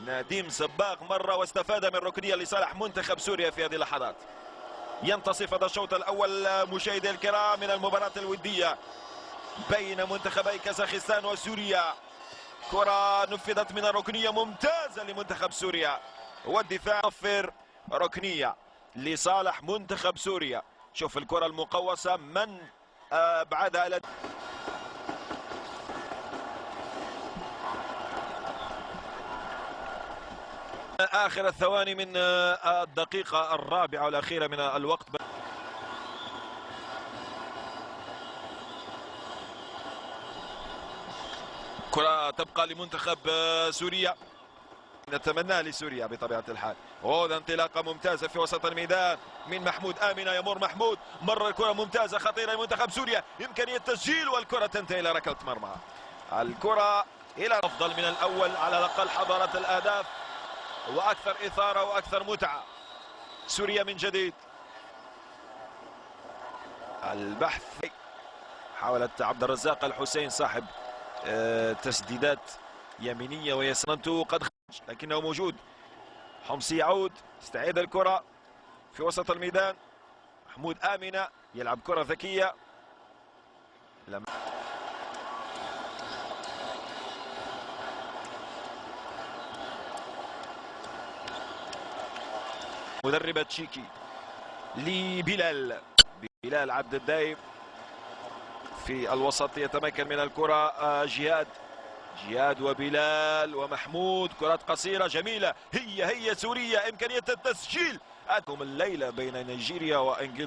نديم سباق مرة واستفاد من ركنية لصالح منتخب سوريا في هذه اللحظات. ينتصف هذا الشوط الأول مشاهدي الكرام من المباراة الودية بين منتخبي كازاخستان وسوريا. كرة نفذت من الركنية ممتازة لمنتخب سوريا، والدفاع وفر ركنية لصالح منتخب سوريا. شوف الكرة المقوسة من أبعدها إلى آخر الثواني من الدقيقة الرابعة والأخيرة من الوقت. كرة تبقى لمنتخب سوريا، نتمناها لسوريا بطبيعة الحال. وهذا انطلاقة ممتازة في وسط الميدان من محمود آمنة. يمر محمود، مر الكرة ممتازة خطيرة لمنتخب سوريا، إمكانية تسجيل والكرة تنتهي إلى ركلة مرمى. الكرة إلى أفضل من الأول، على الأقل حضرت الأهداف وأكثر إثارة وأكثر متعة. سوريا من جديد البحث. حاولت عبد الرزاق الحسين صاحب تسديدات يمينية ويسرى قد خرج، لكنه موجود. حمصي يعود، استعيد الكرة في وسط الميدان. محمود آمنة يلعب كرة ذكية. مدربة تشيكي لبلال عبد الدايم في الوسط، يتمكن من الكرة جهاد وبلال ومحمود. كرات قصيرة جميلة، هي سوريا إمكانية التسجيل. الليلة بين نيجيريا وإنجلترا.